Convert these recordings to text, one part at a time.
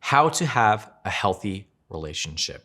How to have a healthy relationship.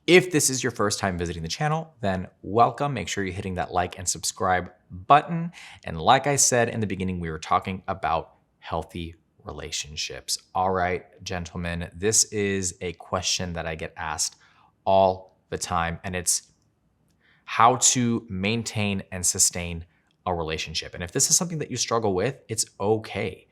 If this is your first time visiting the channel, then welcome. Make sure you're hitting that like and subscribe button. And like I said in the beginning, we were talking about healthy relationships. All right, gentlemen, this is a question that I get asked all the time, and it's how to maintain and sustain a relationship. And if this is something that you struggle with, it's okay.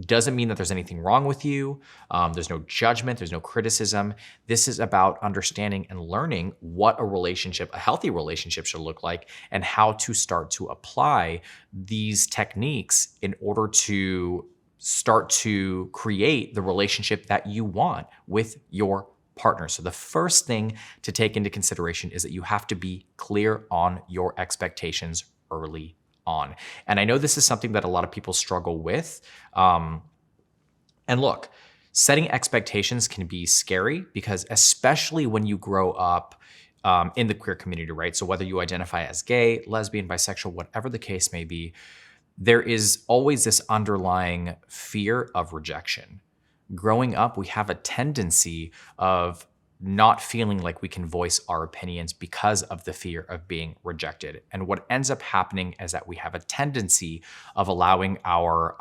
Doesn't mean that there's anything wrong with you. There's no judgment. There's no criticism. This is about understanding and learning what a relationship, a healthy relationship should look like, and how to start to apply these techniques in order to start to create the relationship that you want with your partner. So the first thing to take into consideration is that you have to be clear on your expectations early on. And I know this is something that a lot of people struggle with. And look, setting expectations can be scary because especially when you grow up in the queer community, right? So whether you identify as gay, lesbian, bisexual, whatever the case may be, there is always this underlying fear of rejection. Growing up, we have a tendency of not feeling like we can voice our opinions because of the fear of being rejected. And what ends up happening is that we have a tendency of allowing our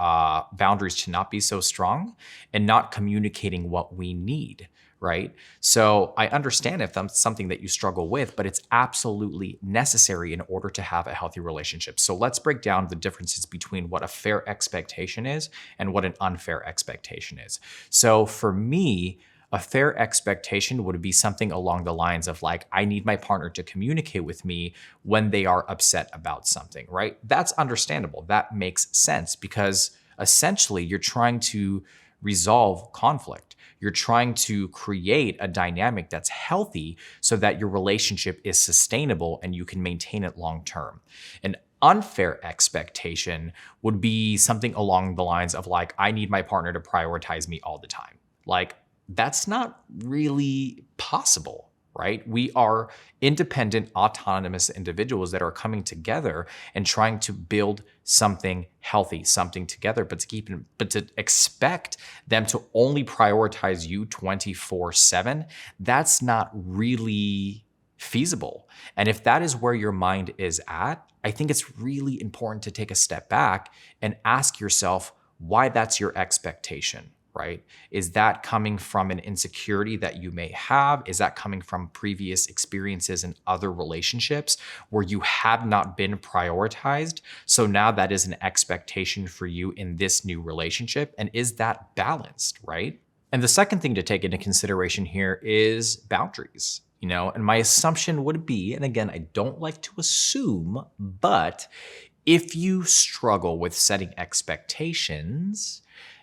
boundaries to not be so strong and not communicating what we need, right? So I understand if that's something that you struggle with, but it's absolutely necessary in order to have a healthy relationship. So let's break down the differences between what a fair expectation is and what an unfair expectation is. So for me, a fair expectation would be something along the lines of like, I need my partner to communicate with me when they are upset about something, right? That's understandable. That makes sense because essentially you're trying to resolve conflict. You're trying to create a dynamic that's healthy so that your relationship is sustainable and you can maintain it long term. An unfair expectation would be something along the lines of like, I need my partner to prioritize me all the time. Like, that's not really possible, right? We are independent, autonomous individuals that are coming together and trying to build something healthy, something together, but to expect them to only prioritize you 24/7, that's not really feasible. And if that is where your mind is at, I think it's really important to take a step back and ask yourself why that's your expectation. Right? Is that coming from an insecurity that you may have? Is that coming from previous experiences in other relationships where you have not been prioritized? So now that is an expectation for you in this new relationship. And is that balanced, right? And the second thing to take into consideration here is boundaries. And my assumption would be, and again, I don't like to assume, but if you struggle with setting expectations,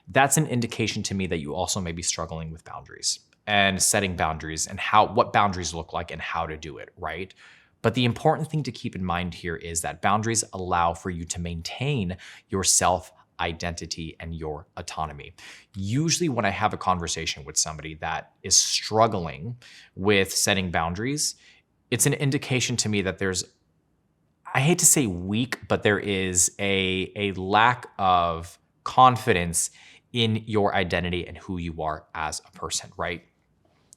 that's an indication to me that you also may be struggling with boundaries and setting boundaries and what boundaries look like and how to do it, right? But the important thing to keep in mind here is that boundaries allow for you to maintain your self-identity and your autonomy. Usually when I have a conversation with somebody that is struggling with setting boundaries, it's an indication to me that there's, I hate to say weak, but there is a lack of confidence in your identity and who you are as a person, right?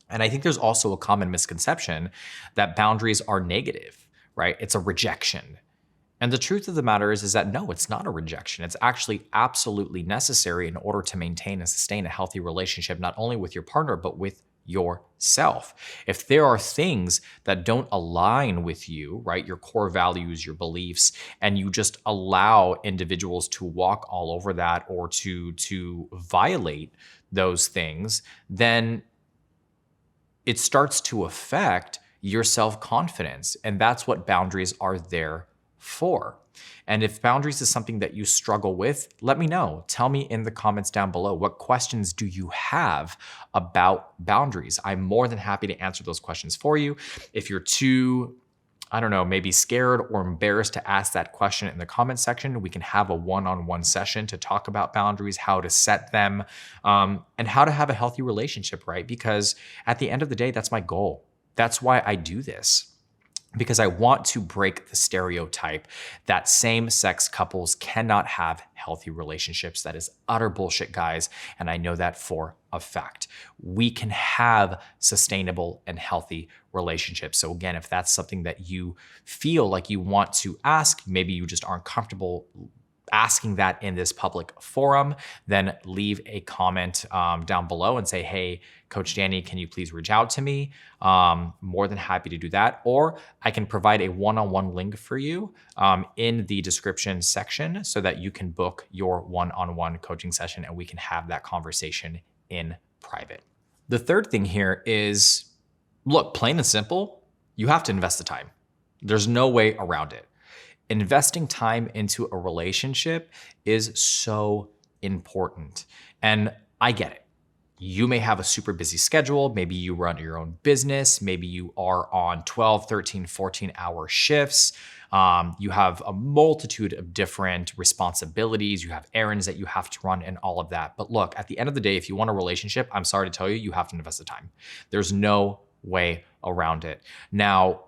And I think there's also a common misconception that boundaries are negative, right? It's a rejection. And the truth of the matter is that no, it's not a rejection. It's actually absolutely necessary in order to maintain and sustain a healthy relationship, not only with your partner, but with yourself. If there are things that don't align with you, right, your core values, your beliefs, and you just allow individuals to walk all over that or to violate those things, then it starts to affect your self-confidence. And that's what boundaries are there for. And if boundaries is something that you struggle with, let me know. Tell me in the comments down below. What questions do you have about boundaries? I'm more than happy to answer those questions for you. If you're too, I don't know, maybe scared or embarrassed to ask that question in the comment section, we can have a one-on-one session to talk about boundaries, how to set them, and how to have a healthy relationship, right? Because at the end of the day, that's my goal. That's why I do this. because I want to break the stereotype that same-sex couples cannot have healthy relationships. That is utter bullshit, guys, and I know that for a fact. We can have sustainable and healthy relationships. So again, if that's something that you feel like you want to ask, maybe you just aren't comfortable asking that in this public forum, then leave a comment down below and say, hey, Coach Danny, can you please reach out to me? More than happy to do that. Or I can provide a one-on-one link for you in the description section so that you can book your one-on-one coaching session and we can have that conversation in private. The third thing here is, look, plain and simple, you have to invest the time. There's no way around it. Investing time into a relationship is so important. And I get it. You may have a super busy schedule. Maybe you run your own business. Maybe you are on 12, 13, 14-hour shifts. You have a multitude of different responsibilities. You have errands that you have to run and all of that. But look, at the end of the day, if you want a relationship, I'm sorry to tell you, you have to invest the time. There's no way around it. Now,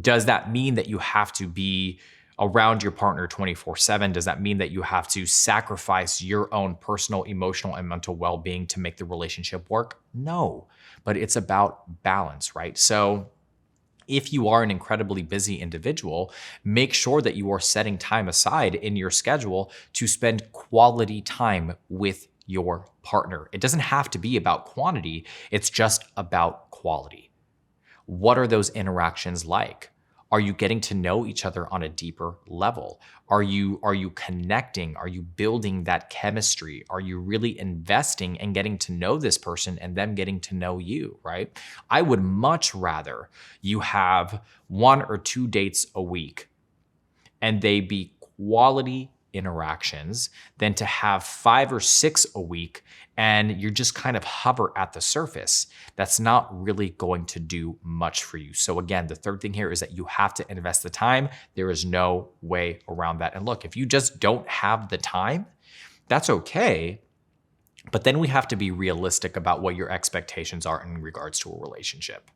does that mean that you have to be around your partner 24/7? Does that mean that you have to sacrifice your own personal, emotional, and mental well-being to make the relationship work? No, but it's about balance, right? So if you are an incredibly busy individual, make sure that you are setting time aside in your schedule to spend quality time with your partner. It doesn't have to be about quantity, it's just about quality. What are those interactions like? Are you getting to know each other on a deeper level? Are you connecting? Are you building that chemistry? Are you really investing and getting to know this person and them getting to know you, right? I would much rather you have 1 or 2 dates a week and they be quality interactions than to have 5 or 6 a week and you're just kind of hover at the surface. That's not really going to do much for you. So again, the third thing here is that you have to invest the time. There is no way around that. And look, if you just don't have the time, that's okay. But then we have to be realistic about what your expectations are in regards to a relationship.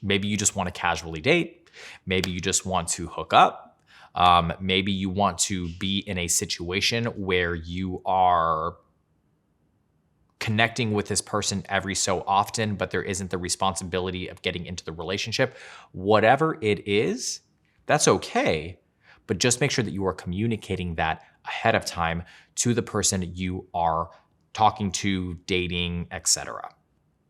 Maybe you just want to casually date. Maybe you just want to hook up. Maybe you want to be in a situation where you are connecting with this person every so often, but there isn't the responsibility of getting into the relationship. Whatever it is, that's okay, but just make sure that you are communicating that ahead of time to the person you are talking to, dating, etc.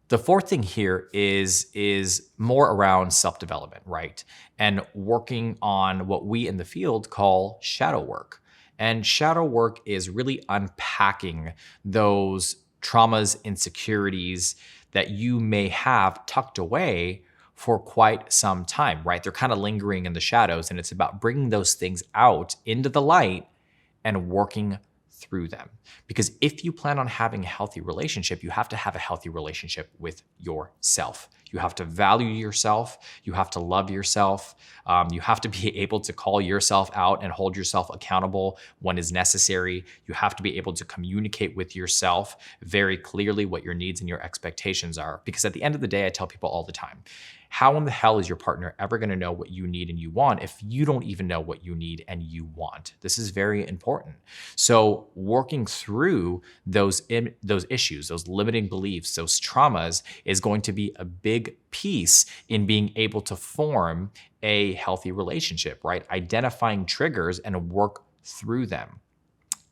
The fourth thing here is more around self-development, right? And working on what we in the field call shadow work. And shadow work is really unpacking those traumas, insecurities that you may have tucked away for quite some time, right? They're kind of lingering in the shadows, and it's about bringing those things out into the light and working through them. Because if you plan on having a healthy relationship, you have to have a healthy relationship with yourself. You have to value yourself. You have to love yourself. You have to be able to call yourself out and hold yourself accountable when is necessary. You have to be able to communicate with yourself very clearly what your needs and your expectations are. Because at the end of the day, I tell people all the time, how in the hell is your partner ever going to know what you need and you want if you don't even know what you need and you want? This is very important. So working through those issues, those limiting beliefs, those traumas is going to be a big piece in being able to form a healthy relationship, right? Identifying triggers and work through them.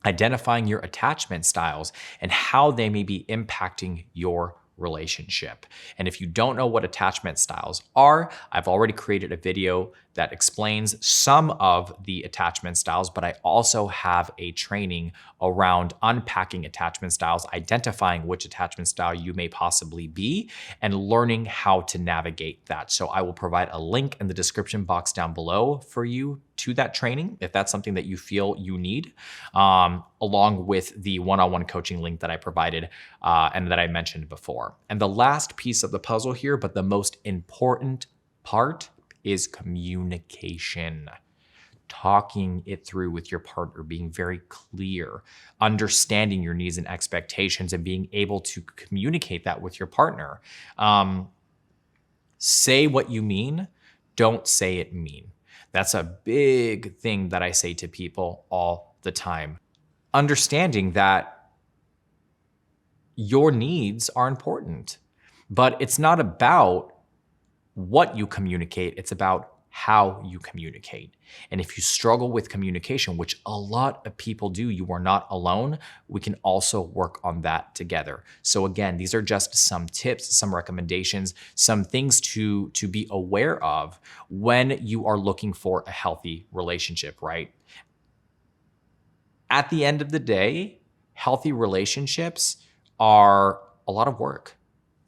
Identifying your attachment styles and how they may be impacting your relationship. And if you don't know what attachment styles are, I've already created a video that explains some of the attachment styles, but I also have a training around unpacking attachment styles, identifying which attachment style you may possibly be, and learning how to navigate that. So I will provide a link in the description box down below for you to that training, if that's something that you feel you need, along with the one-on-one coaching link that I provided and that I mentioned before. And the last piece of the puzzle here, but the most important part, is communication. Talking it through with your partner, being very clear, understanding your needs and expectations, and being able to communicate that with your partner. Say what you mean, Don't say it mean. That's a big thing that I say to people all the time. Understanding that your needs are important, but it's not about what you communicate, it's about how you communicate. And if you struggle with communication, which a lot of people do, you are not alone. We can also work on that together. So again, these are just some tips, some recommendations, some things to be aware of when you are looking for a healthy relationship, right? At the end of the day, healthy relationships are a lot of work.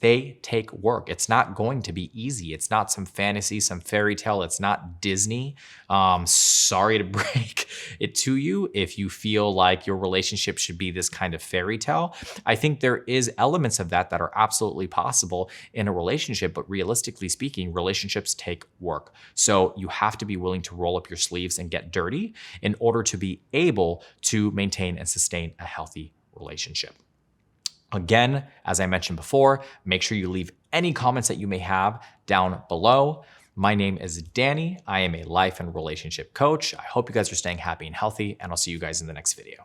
They take work. It's not going to be easy. It's not some fantasy, some fairy tale. It's not Disney. Sorry to break it to you if you feel like your relationship should be this kind of fairy tale. I think there is elements of that that are absolutely possible in a relationship, but realistically speaking, relationships take work. So you have to be willing to roll up your sleeves and get dirty in order to be able to maintain and sustain a healthy relationship. Again, as I mentioned before, make sure you leave any comments that you may have down below. My name is Danny. I am a life and relationship coach. I hope you guys are staying happy and healthy, and I'll see you guys in the next video.